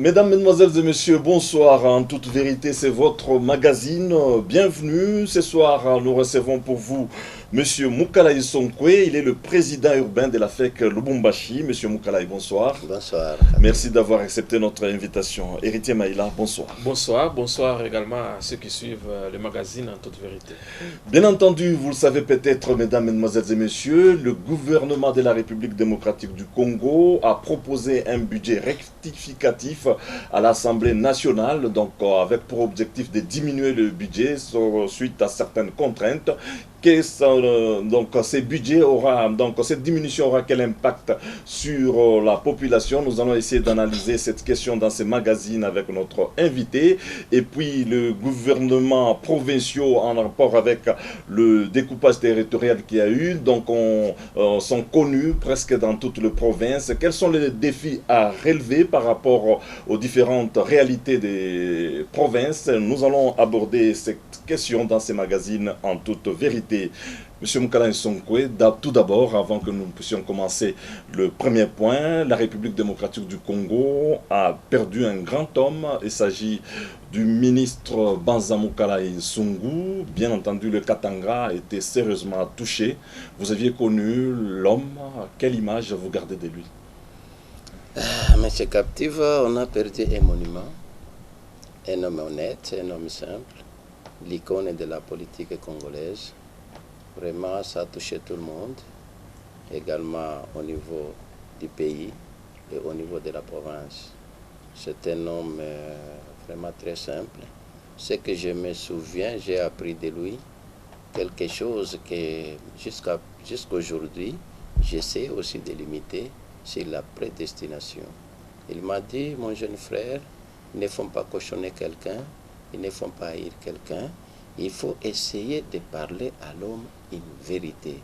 Mesdames, Mesdemoiselles et Messieurs, bonsoir. En toute vérité, c'est votre magazine. Bienvenue. Ce soir, nous recevons pour vous Monsieur Moukalaï Sonkwe. Il est le président urbain de la FEC Lubumbashi. Monsieur Moukalaï, bonsoir. Bonsoir. Merci d'avoir accepté notre invitation. Héritier Maïla, bonsoir. Bonsoir, bonsoir également à ceux qui suivent le magazine En toute vérité. Bien entendu, vous le savez peut-être, mesdames, mesdemoiselles et messieurs, le gouvernement de la République démocratique du Congo a proposé un budget rectificatif à l'Assemblée nationale, donc avec pour objectif de diminuer le budget suite à certaines contraintes. Donc cette diminution aura quel impact sur la population? Nous allons essayer d'analyser cette question dans ces magazines avec notre invité. Et puis le gouvernement provinciaux en rapport avec le découpage territorial qu'il y a eu, donc sont connus presque dans toute la province. Quels sont les défis à relever par rapport aux différentes réalités des provinces? Nous allons aborder cette question dans ces magazines en toute vérité. Monsieur Moukalaï Sonkwe, tout d'abord, avant que nous puissions commencer le premier point, la République démocratique du Congo a perdu un grand homme. Il s'agit du ministre Banza Moukalaï Sungu. Bien entendu, le Katanga a été sérieusement touché. Vous aviez connu l'homme. Quelle image vous gardez de lui? Monsieur Captive, on a perdu un monument, un homme honnête, un homme simple, l'icône de la politique congolaise. Vraiment, ça a touché tout le monde, également au niveau du pays et au niveau de la province. C'est un homme vraiment très simple. Ce que je me souviens, j'ai appris de lui quelque chose que jusqu'aujourd'hui, j'essaie aussi de limiter, c'est la prédestination. Il m'a dit, mon jeune frère, ils ne font pas cochonner quelqu'un, ils ne font pas haïr quelqu'un. Il faut essayer de parler à l'homme une vérité.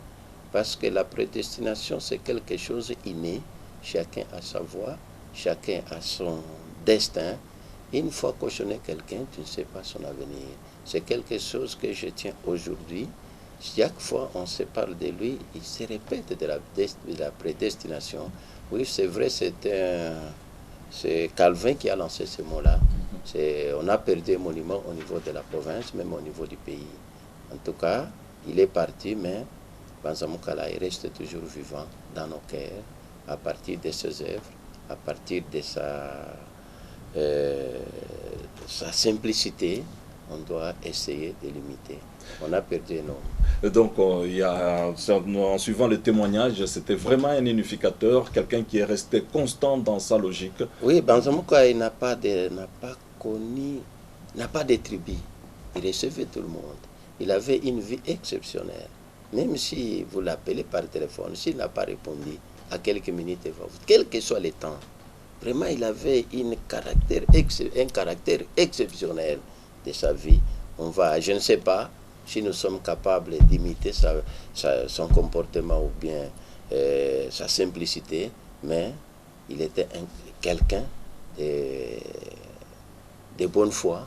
Parce que la prédestination, c'est quelque chose inné. Chacun a sa voie, chacun a son destin. Une fois cochonné quelqu'un, tu ne sais pas son avenir. C'est quelque chose que je tiens aujourd'hui. Chaque fois on se parle de lui, il se répète de la prédestination. Oui, c'est vrai, c'est Calvin qui a lancé ce mot-là. On a perdu un monument au niveau de la province, même au niveau du pays. En tout cas, il est parti, mais Banza Moukalaï reste toujours vivant dans nos cœurs, à partir de ses œuvres, à partir de sa simplicité. On doit essayer de l'imiter. On a perdu un homme. Donc, en suivant le témoignage, c'était vraiment un unificateur, quelqu'un qui est resté constant dans sa logique. Oui, Banza Moukalaï n'a pas de tribu. Il recevait tout le monde. Il avait une vie exceptionnelle. Même si vous l'appelez par téléphone, s'il n'a pas répondu, à quelques minutes, quel que soit le temps, vraiment il avait un caractère exceptionnel de sa vie. Je ne sais pas si nous sommes capables d'imiter son comportement ou bien sa simplicité, mais il était quelqu'un de bonne foi,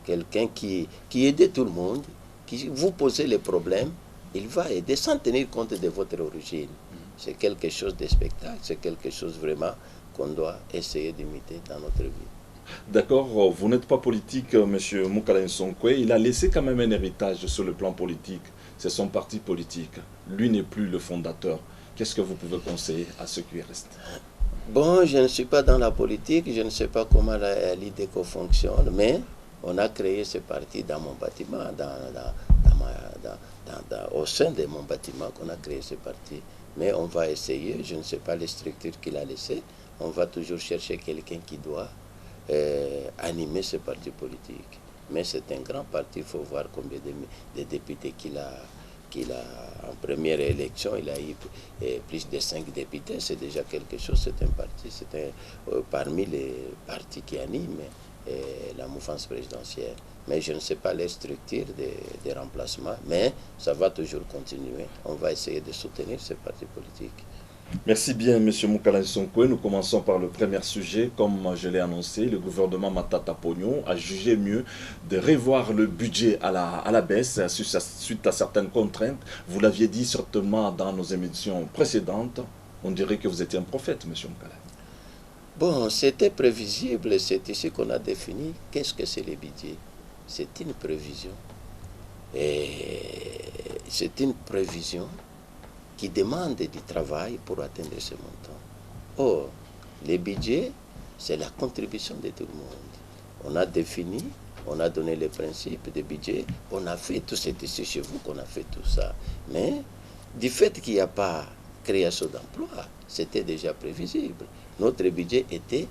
quelqu'un qui aidait tout le monde, qui vous posez les problèmes, il va aider sans tenir compte de votre origine. C'est quelque chose de spectacle, c'est quelque chose vraiment qu'on doit essayer d'imiter dans notre vie. D'accord, vous n'êtes pas politique, monsieur Moukalaï Sonkwe. Il a laissé quand même un héritage sur le plan politique. C'est son parti politique. Lui n'est plus le fondateur. Qu'est-ce que vous pouvez conseiller à ceux qui restent? Bon, je ne suis pas dans la politique, je ne sais pas comment l'IDECO fonctionne, mais on a créé ce parti dans mon bâtiment, au sein de mon bâtiment qu'on a créé ce parti. Mais on va essayer, je ne sais pas les structures qu'il a laissées, on va toujours chercher quelqu'un qui doit animer ce parti politique. Mais c'est un grand parti, il faut voir combien de députés qu'il a en première élection, il a eu plus de 5 députés, c'est déjà quelque chose, c'est un parti, parmi les partis qui animent la mouvance présidentielle. Mais je ne sais pas les structures de remplacement, mais ça va toujours continuer. On va essayer de soutenir ce parti politique. Merci bien, M. Moukalaï Sonkwe. Nous commençons par le premier sujet. Comme je l'ai annoncé, le gouvernement Matata Pognon a jugé mieux de revoir le budget à la baisse suite à certaines contraintes. Vous l'aviez dit certainement dans nos émissions précédentes. On dirait que vous étiez un prophète, M. Moukalaï. Bon, c'était prévisible, c'est ici qu'on a défini qu'est-ce que c'est le budget. C'est une prévision. Et c'est une prévision qui demande du travail pour atteindre ce montant. Or, le budget, c'est la contribution de tout le monde. On a défini, on a donné les principes du budget, on a fait tout, c'est ici chez vous qu'on a fait tout ça. Mais du fait qu'il n'y a pas création d'emploi, c'était déjà prévisible. Notre budget était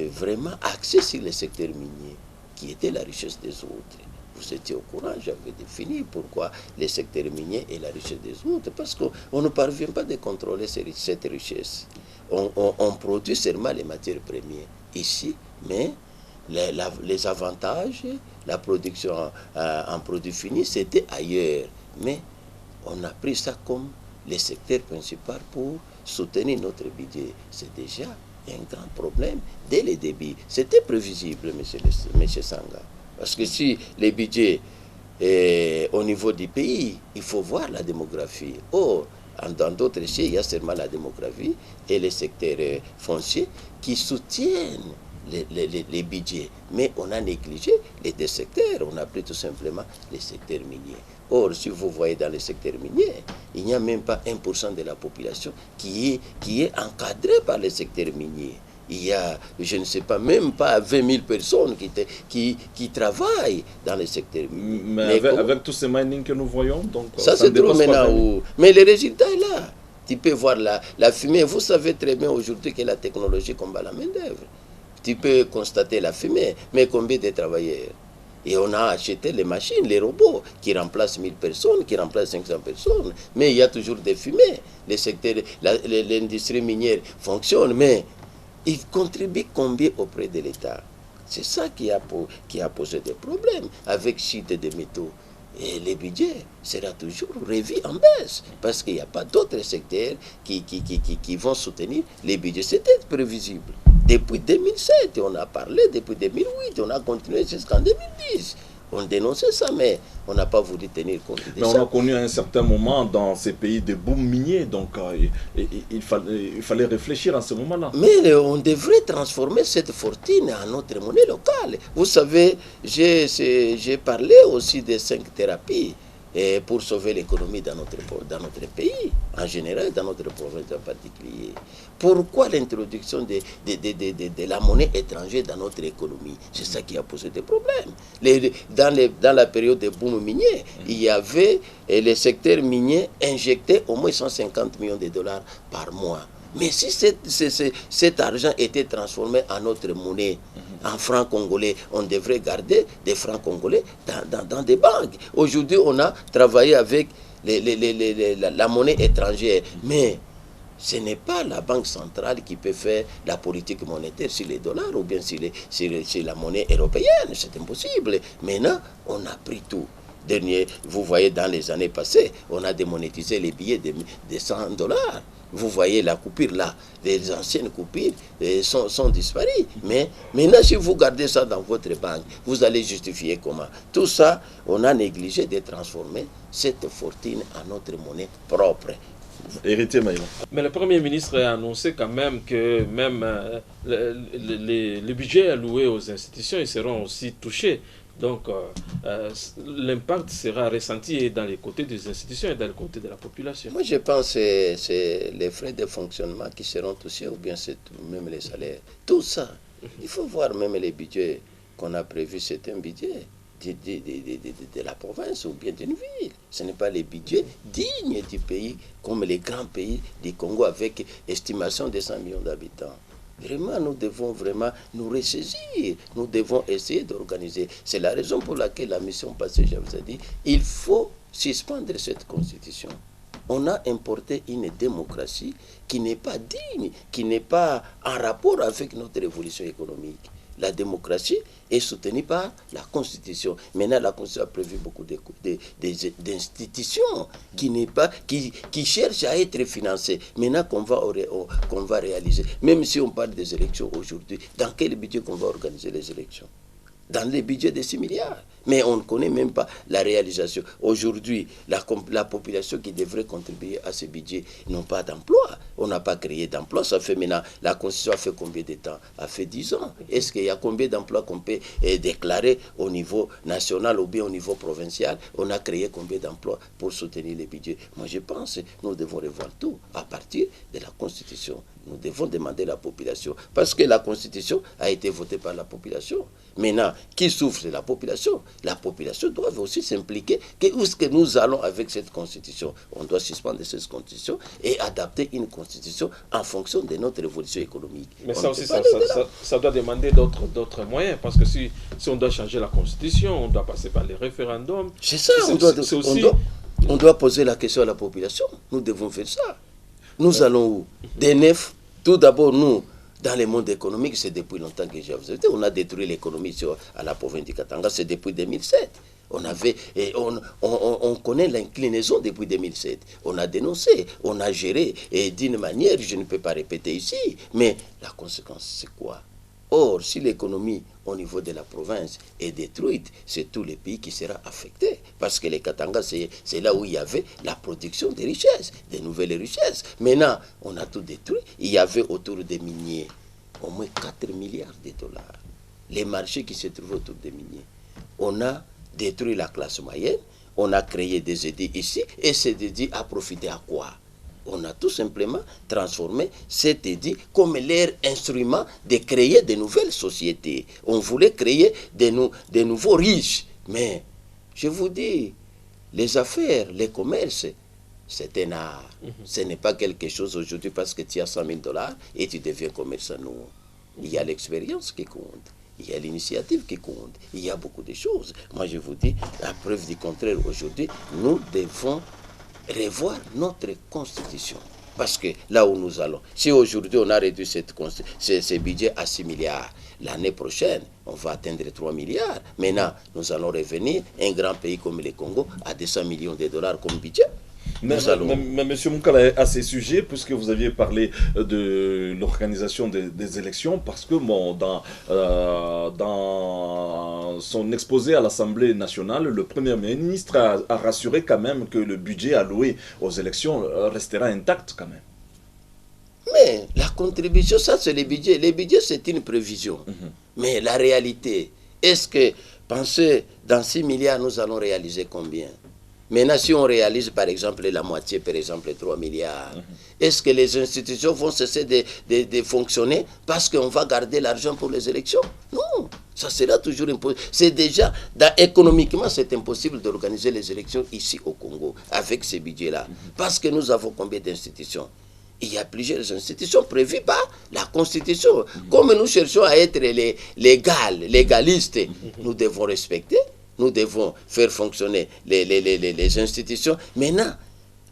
vraiment axé sur le secteur minier, qui était la richesse des autres. Vous étiez au courant, j'avais défini pourquoi le secteur minier est la richesse des autres. Parce qu'on ne parvient pas de contrôler cette richesse. On produit seulement les matières premières ici, mais les avantages, la production en produits finis, c'était ailleurs. Mais on a pris ça comme le secteur principal pour soutenir notre budget. C'est déjà un grand problème dès le début. C'était prévisible, M. Sanga. Parce que si les budgets au niveau du pays, il faut voir la démographie. Or, dans d'autres pays, il y a seulement la démographie et les secteurs fonciers qui soutiennent les budgets. Mais on a négligé les deux secteurs. On a pris tout simplement les secteurs miniers. Or, si vous voyez dans le secteur minier, il n'y a même pas 1% de la population qui est encadrée par le secteur minier. Il y a, je ne sais pas, même pas 20 000 personnes qui travaillent dans le secteur minier. Mais avec tous ces minings que nous voyons, donc ça c'est trop maintenant. Mais le résultat est là. Tu peux voir la fumée. Vous savez très bien aujourd'hui que la technologie combat la main-d'œuvre. Tu peux constater la fumée, mais combien de travailleurs? Et on a acheté les machines, les robots, qui remplacent 1000 personnes, qui remplacent 500 personnes. Mais il y a toujours des fumées. L'industrie minière fonctionne, mais il contribue combien auprès de l'État? C'est ça qui a posé des problèmes avec chute des métaux. Et le budget sera toujours revu en baisse, parce qu'il n'y a pas d'autres secteurs qui vont soutenir les budgets. C'était prévisible. Depuis 2007, on a parlé, depuis 2008, on a continué jusqu'en 2010. On dénonçait ça, mais on n'a pas voulu tenir compte de ça. Mais on a connu à un certain moment dans ces pays des booms miniers, donc il fallait réfléchir à ce moment-là. Mais on devrait transformer cette fortune en notre monnaie locale. Vous savez, j'ai parlé aussi des 5 thérapies pour sauver l'économie dans notre pays, en général, dans notre province en particulier. Pourquoi l'introduction de la monnaie étrangère dans notre économie? C'est ça qui a posé des problèmes. Dans la période de boom minier, il y avait les secteurs miniers injectaient au moins 150 millions de dollars par mois. Mais si cet argent était transformé en notre monnaie, en francs congolais, on devrait garder des francs congolais dans des banques. Aujourd'hui, on a travaillé avec la monnaie étrangère, mais ce n'est pas la banque centrale qui peut faire la politique monétaire sur les dollars ou bien sur la monnaie européenne. C'est impossible. Maintenant, on a pris tout. Vous voyez, dans les années passées, on a démonétisé les billets de 100 dollars. Vous voyez la coupure là, les anciennes coupures sont disparues. Mais maintenant, si vous gardez ça dans votre banque, vous allez justifier comment? Tout ça, on a négligé de transformer cette fortune en notre monnaie propre. Héritier Maïla. Mais le Premier ministre a annoncé quand même que même les budgets alloués aux institutions ils seront aussi touchés. Donc, l'impact sera ressenti dans les côtés des institutions et dans les côtés de la population. Moi, je pense que c'est les frais de fonctionnement qui seront touchés, ou bien c'est même les salaires. Tout ça, il faut voir même les budgets qu'on a prévus, c'est un budget de la province ou bien d'une ville. Ce n'est pas les budgets dignes du pays, comme les grands pays du Congo avec estimation de 100 millions d'habitants. Vraiment, nous devons vraiment nous ressaisir. Nous devons essayer d'organiser. C'est la raison pour laquelle la mission passée, je vous ai dit, il faut suspendre cette constitution. On a importé une démocratie qui n'est pas digne, qui n'est pas en rapport avec notre évolution économique. La démocratie est soutenue par la Constitution. Maintenant, la Constitution a prévu beaucoup d'institutions qui cherchent à être financées. Maintenant qu'on va réaliser, même si on parle des élections aujourd'hui, dans quel budget qu'on va organiser les élections? dans les budgets de 6 milliards. Mais on ne connaît même pas la réalisation. Aujourd'hui, la population qui devrait contribuer à ce budget n'ont pas d'emploi. On n'a pas créé d'emploi. Ça fait maintenant, la Constitution a fait combien de temps? A fait 10 ans. Est-ce qu'il y a combien d'emplois qu'on peut déclarer au niveau national ou bien au niveau provincial? On a créé combien d'emplois pour soutenir les budgets? Moi, je pense que nous devons revoir tout à partir de la Constitution. Nous devons demander à la population. Parce que la Constitution a été votée par la population. Maintenant, qui souffre, c'est la population. La population doit aussi s'impliquer. Où est-ce que nous allons avec cette Constitution? On doit suspendre cette Constitution et adapter une Constitution en fonction de notre évolution économique. Mais ça aussi, ça doit demander d'autres moyens. Parce que si on doit changer la Constitution, on doit passer par les référendums. C'est ça, on doit poser la question à la population. Nous devons faire ça. Nous allons où? Des neufs. Tout d'abord, nous, dans le monde économique, c'est depuis longtemps que j'ai observé. On a détruit l'économie à la province du Katanga, c'est depuis 2007. On connaît l'inclinaison depuis 2007. On a dénoncé, on a géré, et d'une manière, je ne peux pas répéter ici, mais la conséquence, c'est quoi? Or, si l'économie au niveau de la province est détruite, c'est tout le pays qui sera affecté. Parce que les Katanga, c'est là où il y avait la production des richesses, des nouvelles richesses. Maintenant, on a tout détruit. Il y avait autour des miniers au moins 4 milliards de dollars. Les marchés qui se trouvaient autour des miniers. On a détruit la classe moyenne, on a créé des édits ici, et ces édits a profité à quoi? On a tout simplement transformé cet édit comme leur instrument de créer de nouvelles sociétés. On voulait créer de nouveaux riches. Mais, je vous dis, les affaires, les commerces, c'est un art. Ce n'est pas quelque chose aujourd'hui parce que tu as 100 000 $ et tu deviens commerçant. Non. Il y a l'expérience qui compte. Il y a l'initiative qui compte. Il y a beaucoup de choses. Moi, je vous dis, la preuve du contraire, aujourd'hui, nous devons revoir notre constitution. Parce que là où nous allons, si aujourd'hui on a réduit ce budget à 6 milliards, l'année prochaine, on va atteindre 3 milliards. Maintenant, nous allons revenir, un grand pays comme le Congo, à 200 millions de dollars comme budget. Mais M. Moukala, à ces sujets, puisque vous aviez parlé de l'organisation des élections, parce que bon, dans son exposé à l'Assemblée nationale, le Premier ministre a rassuré quand même que le budget alloué aux élections restera intact quand même. Mais la contribution, ça c'est le budget. Le budget, c'est une prévision. Mais la réalité, est-ce que, pensez, dans 6 milliards, nous allons réaliser combien? Maintenant, si on réalise par exemple la moitié, par exemple 3 milliards, est-ce que les institutions vont cesser de fonctionner parce qu'on va garder l'argent pour les élections? Non, ça sera toujours impossible. C'est déjà, économiquement, c'est impossible d'organiser les élections ici au Congo avec ces budgets-là. Parce que nous avons combien d'institutions? Il y a plusieurs institutions prévues par la Constitution. Comme nous cherchons à être légalistes, nous devons respecter. Nous devons faire fonctionner les institutions. Maintenant,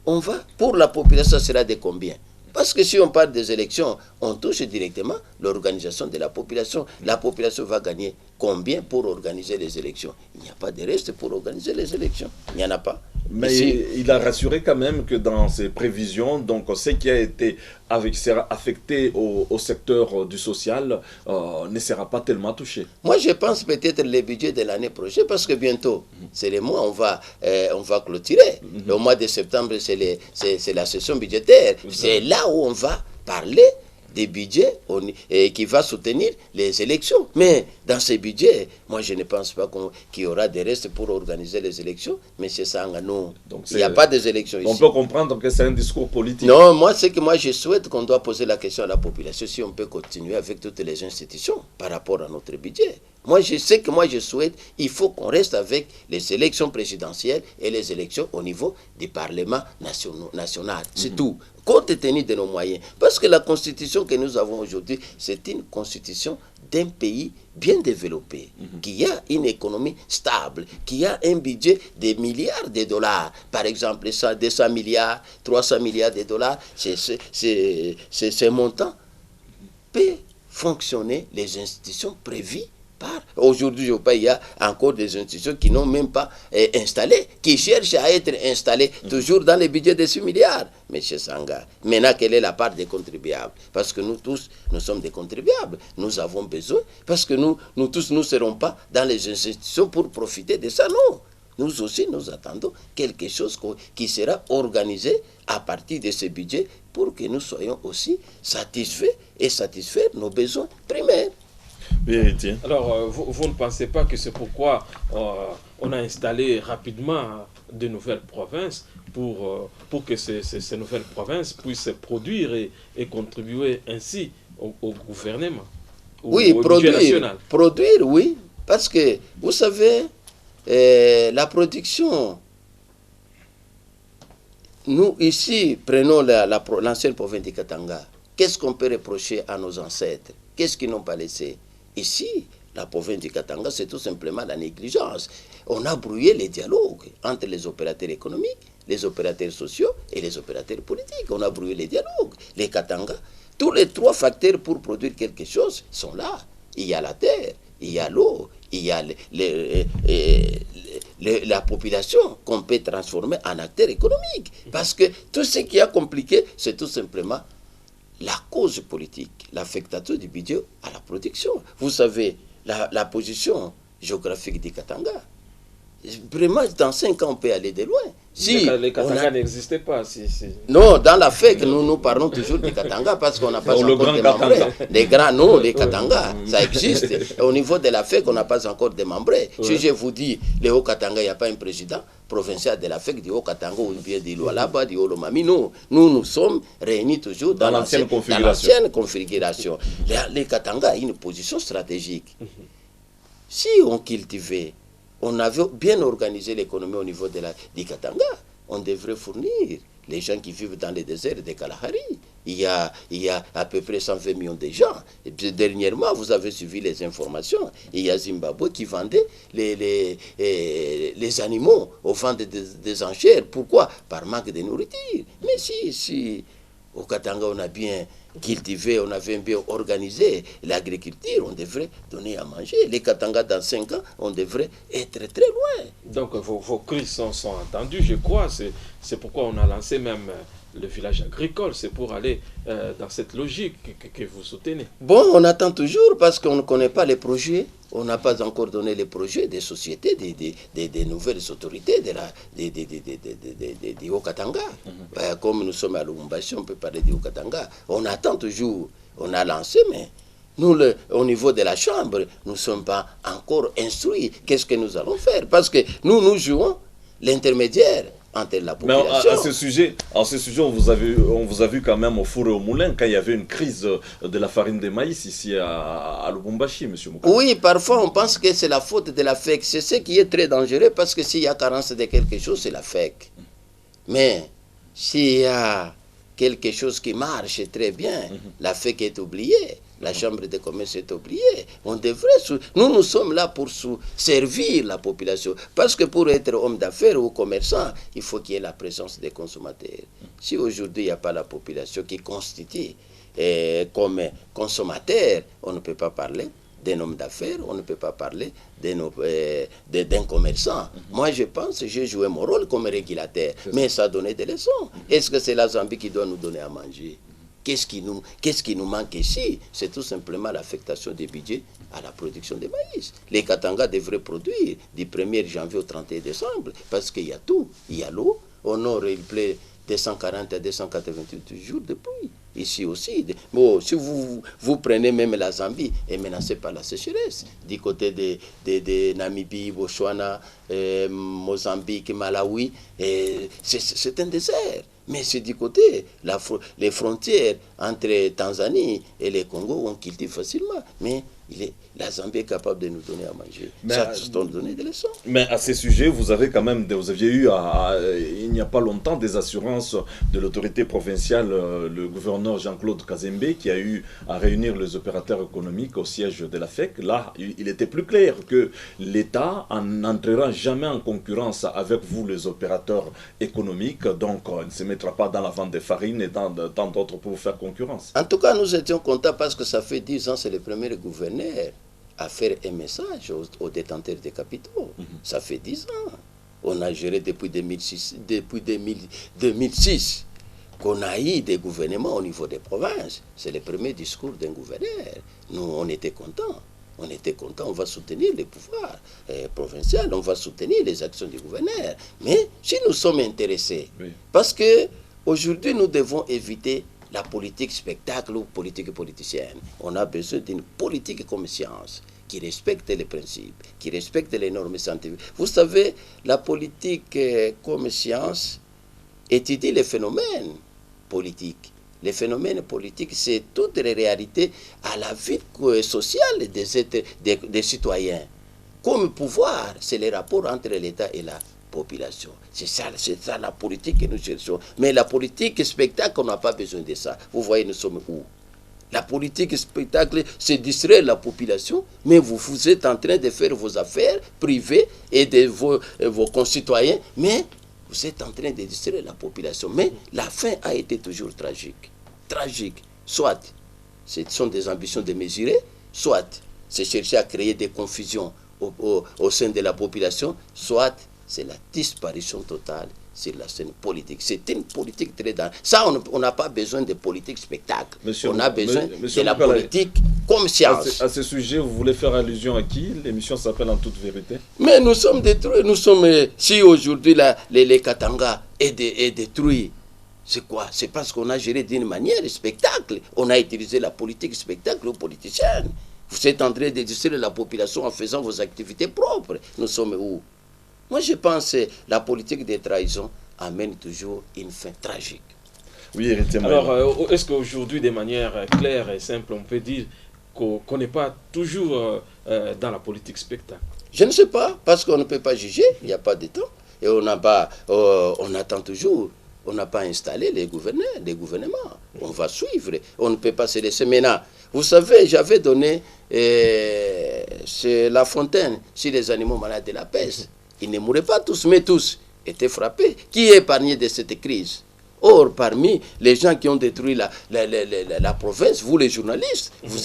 on va, pour la population, ça sera de combien? Parce que si on parle des élections, on touche directement l'organisation de la population. La population va gagner combien pour organiser les élections? Il n'y a pas de reste pour organiser les élections. Il n'y en a pas. Mais il a rassuré quand même que dans ses prévisions, donc ce qui a été sera affecté au secteur du social ne sera pas tellement touché. Moi, je pense peut-être le budget de l'année prochaine, parce que bientôt, c'est le mois, on va clôturer. Le mois de septembre, c'est la session budgétaire. C'est là où on va parler des budgets qui va soutenir les élections. Mais dans ces budgets, moi je ne pense pas qu'il y aura des restes pour organiser les élections. Mais c'est ça, non. Il n'y a pas des élections ici. On peut comprendre que c'est un discours politique. Non, moi je souhaite qu'on doit poser la question à la population si on peut continuer avec toutes les institutions par rapport à notre budget. Moi je souhaite, il faut qu'on reste avec les élections présidentielles et les élections au niveau du Parlement national. C'est tout. Compte tenu de nos moyens. Parce que la constitution que nous avons aujourd'hui, c'est une constitution d'un pays bien développé, qui a une économie stable, qui a un budget de milliards de dollars. Par exemple, 200 milliards, 300 milliards de dollars, ces montants peut fonctionner les institutions prévues part. Aujourd'hui au pays, il y a encore des institutions qui n'ont même pas installé, qui cherchent à être installées, toujours dans les budgets de 6 milliards. Monsieur Sanga, maintenant, quelle est la part des contribuables? Parce que nous tous, nous sommes des contribuables. Nous avons besoin, parce que nous tous, nous ne serons pas dans les institutions pour profiter de ça, non. Nous aussi, nous attendons quelque chose qui sera organisé à partir de ce budget pour que nous soyons aussi satisfaits et satisfaire nos besoins primaires. Bien, tiens. Alors, vous ne pensez pas que c'est pourquoi on a installé rapidement de nouvelles provinces pour que ces nouvelles provinces puissent produire et contribuer ainsi au gouvernement, oui, au budget national? Produire, oui. Parce que, vous savez, la production, nous ici, prenons l'ancienne province de Katanga. Qu'est-ce qu'on peut reprocher à nos ancêtres? Qu'est-ce qu'ils n'ont pas laissé? Ici, la province du Katanga, c'est tout simplement la négligence. On a brouillé les dialogues entre les opérateurs économiques, les opérateurs sociaux et les opérateurs politiques. On a brouillé les dialogues. Les Katanga, tous les 3 facteurs pour produire quelque chose sont là. Il y a la terre, il y a l'eau, il y a la population qu'on peut transformer en acteur économique. Parce que tout ce qui a compliqué, c'est tout simplement la cause politique, l'affectation du budget à la production. Vous savez, la position géographique du Katanga, vraiment, dans 5 ans, on peut aller de loin. Si les Katanga n'existaient pas. Non, dans la FEC, nous parlons toujours des Katanga parce qu'on n'a pas encore démembré. Les grands, non, les Katanga, ça existe. Au niveau de la FEC, on n'a pas encore démembré. Si je vous dis, les Hauts-Katanga, il n'y a pas un président provincial de la FEC du Haut-Katanga ou bien du Lualaba, du Olomami. Non, nous sommes réunis toujours dans l'ancienne configuration. Les Katanga ont une position stratégique. Si on cultivait, on avait bien organisé l'économie au niveau du Katanga, on devrait fournir les gens qui vivent dans les déserts de Kalahari. Il y a à peu près 120 millions de gens. Et puis, dernièrement, vous avez suivi les informations. Il y a Zimbabwe qui vendait les animaux au vent des enchères. Pourquoi? Par manque de nourriture. Mais si au Katanga, on a bien cultivé, on avait bien organisé l'agriculture, on devrait donner à manger. Les Katanga, dans 5 ans, on devrait être très loin. Donc, vos cris sont entendus, je crois. C'est pourquoi on a lancé même le village agricole. C'est pour aller dans cette logique que vous soutenez. Bon, on attend toujours parce qu'on ne connaît pas les projets. On n'a pas encore donné les projets des sociétés, des nouvelles autorités du Haut-Katanga. Comme nous sommes à Lubumbashi, on peut parler du Haut-Katanga. On attend toujours. On a lancé, mais nous, au niveau de la Chambre, nous ne sommes pas encore instruits. Qu'est-ce que nous allons faire? Parce que nous jouons l'intermédiaire entre la population. Mais à ce sujet, on vous a vu quand même au four et au moulin quand il y avait une crise de la farine de maïs ici à Lubumbashi, M. Mouka. Oui, parfois on pense que c'est la faute de la FEC. C'est ce qui est très dangereux parce que s'il y a carence de quelque chose, c'est la FEC. Mais s'il y a quelque chose qui marche très bien, la FEC est oubliée. La Chambre de commerce est oubliée. On devrait... Nous sommes là pour servir la population. Parce que pour être homme d'affaires ou commerçant, il faut qu'il y ait la présence des consommateurs. Si aujourd'hui, il n'y a pas la population qui constitue comme consommateur, on ne peut pas parler d'un homme d'affaires, on ne peut pas parler d'un commerçant. Moi, je pense, j'ai joué mon rôle comme régulateur, mais ça a donné des leçons. Est-ce que c'est la Zambie qui doit nous donner à manger? Qu'est-ce qui nous manque ici? C'est tout simplement l'affectation des budgets à la production de maïs. Les Katanga devraient produire du 1er janvier au 31 décembre, parce qu'il y a tout. Il y a l'eau. Au nord, il plaît 240 à 288 jours de pluie. Ici aussi. Bon, si vous prenez même la Zambie, elle est menacée par la sécheresse. Du côté de Namibie, Botswana, Mozambique, Malawi, c'est un désert. Mais c'est du côté, les frontières entre Tanzanie et le Congo, on cultive facilement. Mais la Zambie est capable de nous donner à manger. Ça doit nous donner des leçons. Mais à ces sujets, vous aviez eu, il n'y a pas longtemps, des assurances de l'autorité provinciale, le gouverneur Jean-Claude Kazembe, qui a eu à réunir les opérateurs économiques au siège de la FEC. Là, il était plus clair que l'État n'entrera jamais en concurrence avec vous, les opérateurs économiques. Donc, il ne se mettra pas dans la vente des farines et tant d'autres pour vous faire concurrence. En tout cas, nous étions contents parce que ça fait 10 ans, c'est le premier gouverneur à faire un message aux détenteurs des capitaux. Ça fait 10 ans. On a géré depuis 2006 qu'on a eu des gouvernements au niveau des provinces. C'est le premier discours d'un gouverneur. Nous, on était contents. On était contents, on va soutenir les pouvoirs provinciaux, on va soutenir les actions du gouverneur. Mais si nous sommes intéressés, parce que aujourd'hui nous devons éviter la politique spectacle ou politique politicienne. On a besoin d'une politique comme science, qui respecte les principes, qui respecte les normes scientifiques. Vous savez, la politique comme science étudie les phénomènes politiques. Les phénomènes politiques, c'est toutes les réalités à la vie sociale des citoyens. Comme pouvoir, c'est les rapports entre l'État et la population. C'est ça la politique que nous cherchons. Mais la politique spectacle, on n'a pas besoin de ça. Vous voyez, nous sommes où? La politique spectacle, c'est distraire la population, mais vous êtes en train de faire vos affaires privées et de vos concitoyens, mais vous êtes en train de distraire la population. Mais la fin a été toujours tragique. Tragique. Soit ce sont des ambitions démesurées, soit c'est chercher à créer des confusions au sein de la population, soit c'est la disparition totale sur la scène politique. C'est une politique très dangereuse. Ça, on n'a pas besoin de politique spectacle. On a besoin de la politique comme science. À ce sujet, vous voulez faire allusion à qui? L'émission s'appelle En toute vérité. Mais nous sommes détruits. Nous sommes, si aujourd'hui les Katanga est détruit, c'est quoi? C'est parce qu'on a géré d'une manière spectacle. On a utilisé la politique spectacle aux politiciens. Vous êtes en train de distraire la population en faisant vos activités propres. Nous sommes où? Moi, je pense que la politique des trahisons amène toujours une fin tragique. Oui, Héritier. Alors, est-ce qu'aujourd'hui, de manière claire et simple, on peut dire qu'on n'est pas toujours dans la politique spectacle? Je ne sais pas, parce qu'on ne peut pas juger, il n'y a pas de temps. Et on attend toujours. On n'a pas installé les gouvernements. On va suivre. On ne peut pas se laisser. Maintenant, vous savez, j'avais donné La Fontaine sur les animaux malades de la peste. Ils ne mouraient pas tous, mais tous étaient frappés. Qui est épargné de cette crise? Or, parmi les gens qui ont détruit la province, vous les journalistes, vous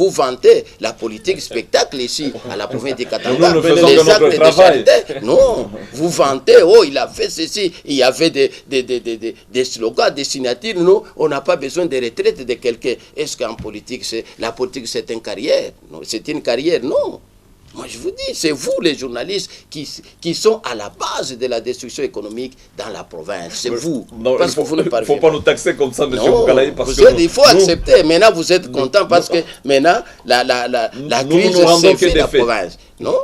vantez la politique spectacle ici, à la province de Katanga. Les actes de charité. Non, vous vantez, oh, il a fait ceci, il y avait des slogans, des signatures. Non, on n'a pas besoin de retraite de quelqu'un. Est-ce qu'en politique, la politique c'est une carrière? Non, c'est une carrière, non. Moi, je vous dis, c'est vous, les journalistes, qui sont à la base de la destruction économique dans la province. C'est vous. Non, parce que vous ne parvenez pas. Il ne faut pas nous taxer comme ça, M. Boukalaï. Il faut accepter. Maintenant, vous êtes content parce que maintenant, la crise s'est faite dans la province. Non?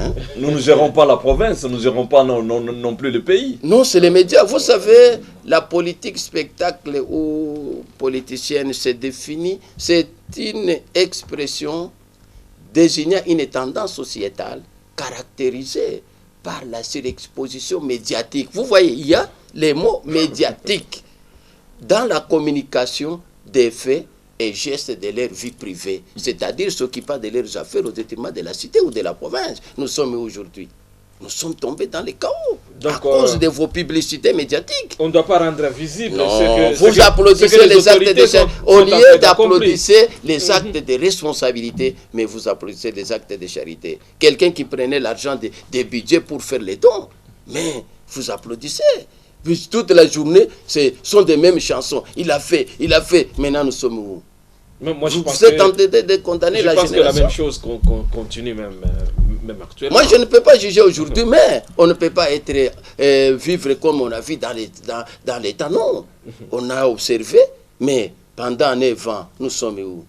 Hein? Nous ne gérons pas la province, nous ne gérons pas non plus le pays. Non, c'est les médias. Vous savez, la politique spectacle ou politicienne se définit, c'est une expression désignant une tendance sociétale caractérisée par la surexposition médiatique. Vous voyez, il y a les mots médiatiques dans la communication des faits et gestes de leur vie privée, c'est-à-dire s'occupant de leurs affaires au détriment de la cité ou de la province. Nous sommes aujourd'hui. Nous sommes tombés dans les chaos à cause de vos publicités médiatiques. On ne doit pas rendre visible vous applaudissez les actes de charité. Au lieu d'applaudir les actes de responsabilité, mais vous applaudissez les actes de charité. Quelqu'un qui prenait l'argent des budgets pour faire les dons, mais vous applaudissez. Puis toute la journée, ce sont des mêmes chansons. Il a fait. Maintenant, nous sommes où? Moi, vous êtes tenté de condamner la génération. Je pense que la même chose continue même actuellement. Moi, je ne peux pas juger aujourd'hui, mais on ne peut pas vivre comme on a vu dans les temps. Non, on a observé, mais pendant 9 ans, nous sommes où?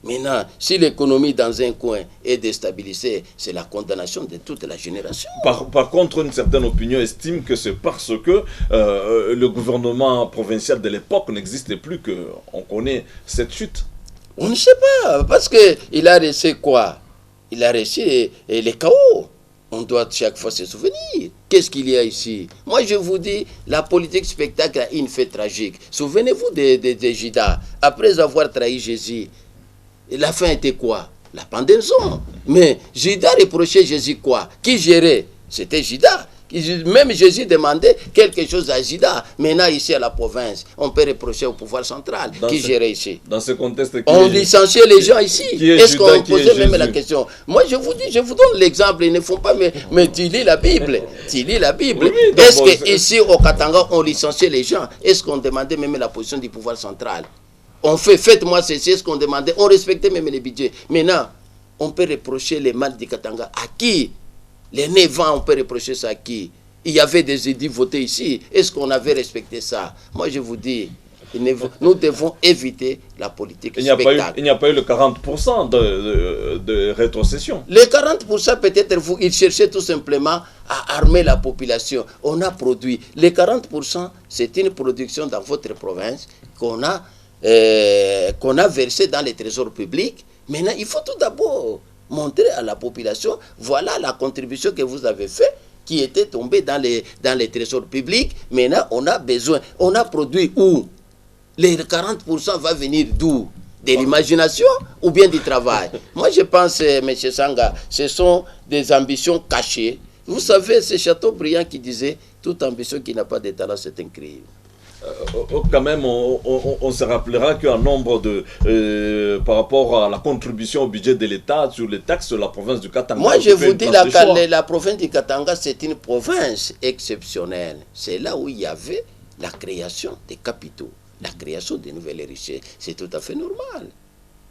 Maintenant, si l'économie dans un coin est déstabilisée, c'est la condamnation de toute la génération. Par contre, une certaine opinion estime que c'est parce que le gouvernement provincial de l'époque n'existe plus qu'on connaît cette chute. On ne sait pas, parce qu'il a reçu quoi? Il a reçu les chaos. On doit chaque fois se souvenir. Qu'est-ce qu'il y a ici? Moi, je vous dis, la politique spectacle a une fête tragique. Souvenez-vous de Judas. Après avoir trahi Jésus, la fin était quoi? La pendaison. Mais Judas reprochait Jésus quoi? Qui gérait? C'était Judas Même Jésus demandait quelque chose à Judas. Maintenant, ici à la province, on peut reprocher au pouvoir central qui gérait ici. Dans ce contexte, on licenciait les gens ici. Est-ce qu'on posait même la question? Moi, je vous dis, je vous donne l'exemple. Ils ne font pas, mais tu lis la Bible. Tu lis la Bible. Oui, est-ce qu'ici, au Katanga, on licenciait les gens? Est-ce qu'on demandait même la position du pouvoir central? On fait, faites-moi ceci, est-ce qu'on demandait? On respectait même les budgets. Maintenant, on peut reprocher les mal du Katanga. À qui? Les 9 ans, on peut reprocher ça à qui? Il y avait des édits votés ici. Est-ce qu'on avait respecté ça? Moi, je vous dis, nous devons éviter la politique spectacle. Il n'y a pas eu le 40% de rétrocession. Les 40%, peut-être, ils cherchaient tout simplement à armer la population. On a produit. Les 40%, c'est une production dans votre province qu'on a versé dans les trésors publics. Maintenant, il faut tout d'abord montrer à la population, voilà la contribution que vous avez faite, qui était tombée dans les trésors publics. Maintenant, on a besoin, on a produit où? Les 40% va venir d'où? De l'imagination ou bien du travail? Moi, je pense, M. Sanga, ce sont des ambitions cachées. Vous savez, c'est Chateaubriand qui disait, toute ambition qui n'a pas de talent, c'est un crime. Quand même, on se rappellera qu'un nombre par rapport à la contribution au budget de l'État sur les taxes de la province du Katanga. Moi, je vous dis, la province du Katanga, c'est une province exceptionnelle. C'est là où il y avait la création des capitaux, la création de nouvelles richesses. C'est tout à fait normal.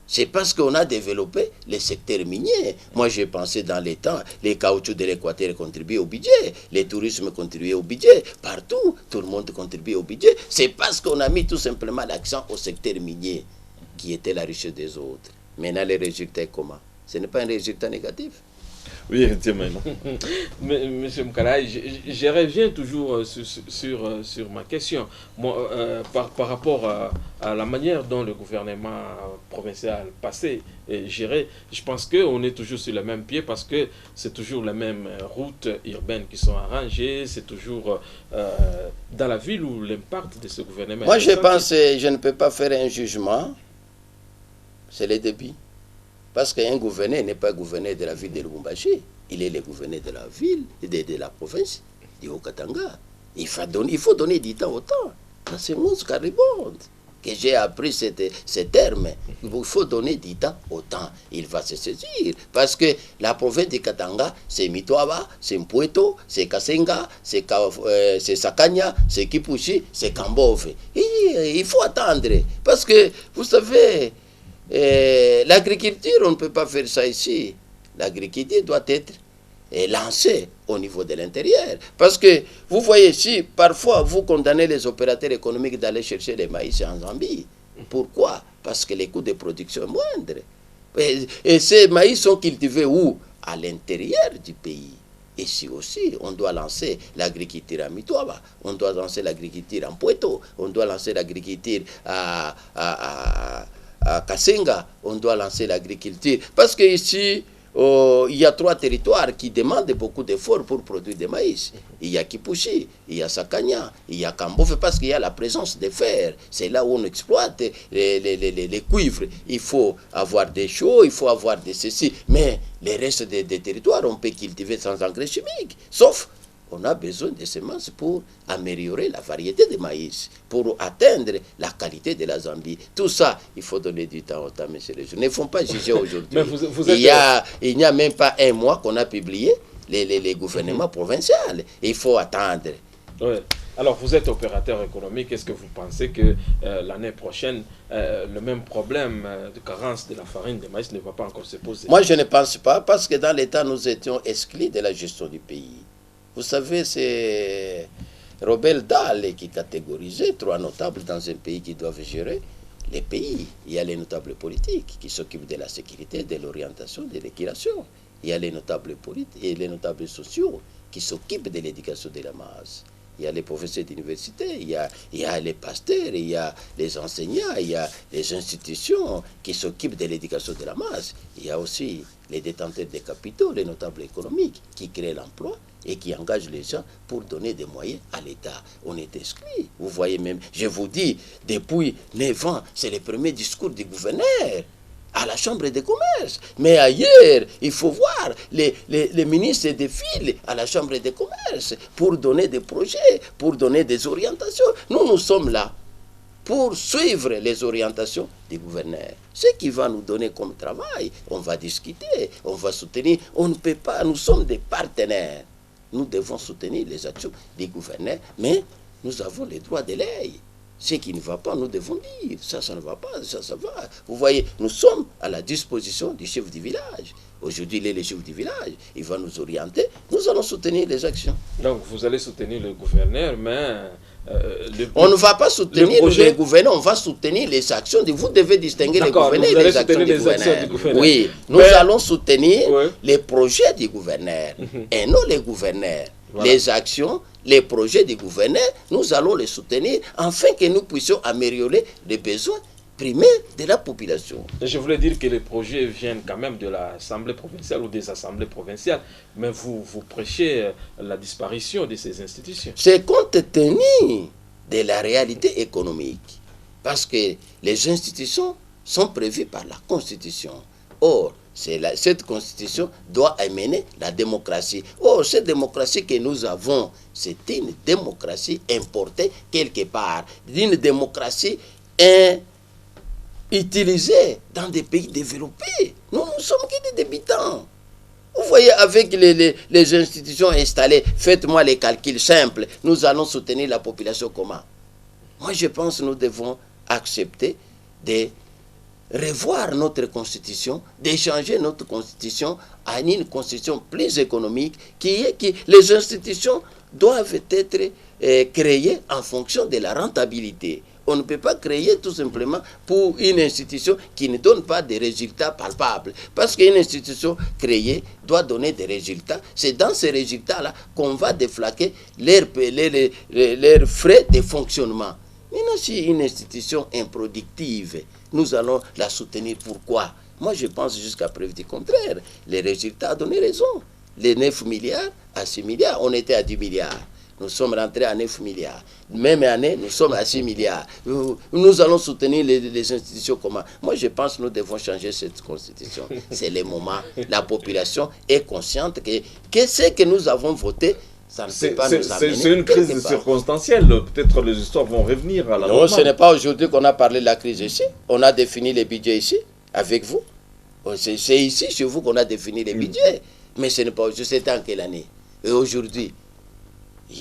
C'est parce qu'on a développé les secteurs miniers. Moi, j'ai pensé dans les temps, les caoutchoucs de l'Équateur contribuaient au budget, les tourismes contribuaient au budget, partout, tout le monde contribue au budget. C'est parce qu'on a mis tout simplement l'accent au secteur minier, qui était la richesse des autres. Maintenant, le résultat est comment? Ce n'est pas un résultat négatif. Oui, effectivement. Monsieur Mkalaï, je reviens toujours sur ma question. Moi, par rapport à la manière dont le gouvernement provincial passé et géré, je pense qu'on est toujours sur le même pied parce que c'est toujours les mêmes routes urbaines qui sont arrangées, c'est toujours dans la ville où l'impact de ce gouvernement... Moi, je pense que je ne peux pas faire un jugement, c'est le débit. Parce qu'un gouverneur n'est pas gouverneur de la ville de Lubumbashi. Il est le gouverneur de la ville, de la province du Haut-Katanga. Il faut donner du temps au temps. C'est mon caribonde que j'ai appris ce terme. Il faut donner du temps au temps. Il va se saisir. Parce que la province du Katanga, c'est Mitoaba, c'est Mpweto, c'est Kasenga, c'est Sakanya, c'est Kipushi, c'est Kambove. Il faut attendre. Parce que, vous savez... l'agriculture, on ne peut pas faire ça ici. L'agriculture doit être lancée au niveau de l'intérieur. Parce que, vous voyez ici, parfois, vous condamnez les opérateurs économiques d'aller chercher les maïs en Zambie. Pourquoi? Parce que les coûts de production sont moindres. Et ces maïs sont cultivés où? À l'intérieur du pays. Ici aussi, on doit lancer l'agriculture à Mitoaba, on doit lancer l'agriculture en Mpweto, on doit lancer l'agriculture à Kasenga, on doit lancer l'agriculture. Parce qu'ici, il y a 3 territoires qui demandent beaucoup d'efforts pour produire des maïs. Il y a Kipushi, il y a Sakanya, il y a Kambove, parce qu'il y a la présence de fer. C'est là où on exploite les cuivres. Il faut avoir des chaux, il faut avoir des ceci. Mais les restes des territoires, on peut cultiver sans engrais chimiques. Sauf on a besoin de semences pour améliorer la variété de maïs, pour atteindre la qualité de la Zambie. Tout ça, il faut donner du temps au temps, monsieur le juge. Ne font pas juger aujourd'hui. Il n'y a même pas un mois qu'on a publié les gouvernements provinciaux. Il faut attendre. Ouais. Alors, vous êtes opérateur économique. Est-ce que vous pensez que l'année prochaine, le même problème de carence de la farine de maïs ne va pas encore se poser? Moi, je ne pense pas, parce que dans l'État, nous étions exclus de la gestion du pays. Vous savez, c'est Robert Dalle qui catégorisait 3 notables dans un pays qui doivent gérer les pays. Il y a les notables politiques qui s'occupent de la sécurité, de l'orientation, de l'équilation. Il y a les notables politiques et les notables sociaux qui s'occupent de l'éducation de la masse. Il y a les professeurs d'université, il y a les pasteurs, il y a les enseignants, il y a les institutions qui s'occupent de l'éducation de la masse. Il y a aussi les détenteurs des capitaux, les notables économiques qui créent l'emploi et qui engagent les gens pour donner des moyens à l'État. On est exclus. Vous voyez même, je vous dis, depuis 9 ans, c'est le premier discours du gouverneur. à la Chambre de commerce. Mais ailleurs, il faut voir les ministres défilent à la Chambre de commerce pour donner des projets, pour donner des orientations. Nous sommes là pour suivre les orientations du gouverneur. Ce qui va nous donner comme travail, on va discuter, on va soutenir. On ne peut pas, nous sommes des partenaires. Nous devons soutenir les actions du gouverneur, mais nous avons les droits de l'œil. Ce qui ne va pas, nous devons dire, ça ne va pas, ça va. Vous voyez, nous sommes à la disposition du chef du village. Aujourd'hui, il est le chef du village, il va nous orienter, nous allons soutenir les actions. Donc, vous allez soutenir le gouverneur, mais... on ne va pas soutenir le gouverneur, on va soutenir les actions. Vous devez distinguer les gouverneurs et les actions du gouverneur. Oui, nous allons soutenir les projets du gouverneur et non les gouverneurs. Voilà. Les actions, les projets du gouverneur, nous allons les soutenir afin que nous puissions améliorer les besoins primaires de la population. Je voulais dire que les projets viennent quand même de l'Assemblée provinciale ou des assemblées provinciales, mais vous prêchez la disparition de ces institutions. C'est compte tenu de la réalité économique, parce que les institutions sont prévues par la Constitution. Or, cette constitution doit amener la démocratie. Or, cette démocratie que nous avons, c'est une démocratie importée quelque part, une démocratie utilisée dans des pays développés. Nous ne sommes que des débutants. Vous voyez, avec les institutions installées, faites-moi les calculs simples, nous allons soutenir la population comment? Moi, je pense que nous devons accepter de revoir notre constitution, d'échanger notre constitution à une constitution plus économique, les institutions doivent être créées en fonction de la rentabilité. On ne peut pas créer tout simplement pour une institution qui ne donne pas de résultats palpables. Parce qu'une institution créée doit donner des résultats. C'est dans ces résultats-là qu'on va déflaquer leurs frais de fonctionnement. Maintenant, si une institution improductive, nous allons la soutenir. Pourquoi? Moi, je pense jusqu'à preuve du contraire. Les résultats ont donné raison. Les 9 milliards à 6 milliards, on était à 10 milliards. Nous sommes rentrés à 9 milliards. Même année, nous sommes à 6 milliards. Nous allons soutenir les institutions comment? Moi, je pense que nous devons changer cette constitution. C'est le moment. La population est consciente que ce que nous avons voté, c'est une crise circonstancielle. Peut-être les histoires vont revenir à la normale. Non, ce n'est pas aujourd'hui qu'on a parlé de la crise ici. On a défini les budgets ici, avec vous. C'est ici, chez vous, qu'on a défini les budgets. Mais ce n'est pas aujourd'hui. C'était en quelle année? Et aujourd'hui, il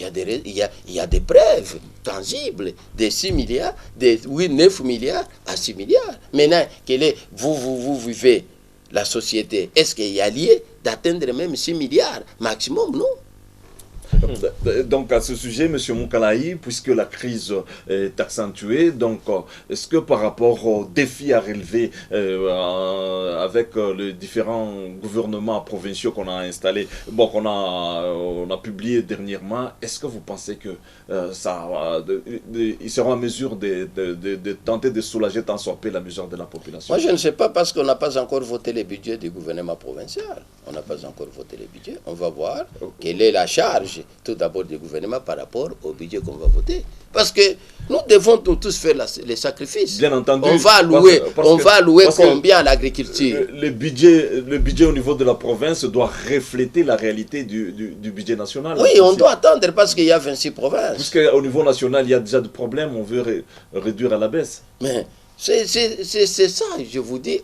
y a des preuves tangibles de 6 milliards, de 9 milliards à 6 milliards. Maintenant, vous vivez la société. Est-ce qu'il y a lieu d'atteindre même 6 milliards maximum? Non. Donc à ce sujet, M. Moukalaï, puisque la crise est accentuée, donc est-ce que par rapport aux défis à relever avec les différents gouvernements provinciaux qu'on a installés, bon, qu'on a publié dernièrement, est-ce que vous pensez que ils seront en mesure de tenter de soulager tant soit peu la mesure de la population? Moi je ne sais pas, parce qu'on n'a pas encore voté les budgets du gouvernement provincial. On n'a pas encore voté les budgets. On va voir quelle est la charge tout d'abord du gouvernement par rapport au budget qu'on va voter. Parce que nous devons tous faire les sacrifices. Bien entendu. On va allouer combien à l'agriculture? Le budget au niveau de la province doit refléter la réalité du budget national. Oui, on doit attendre parce qu'il y a 26 provinces. Puisqu'au niveau national, il y a déjà des problèmes, on veut réduire à la baisse. Mais c'est ça, je vous dis,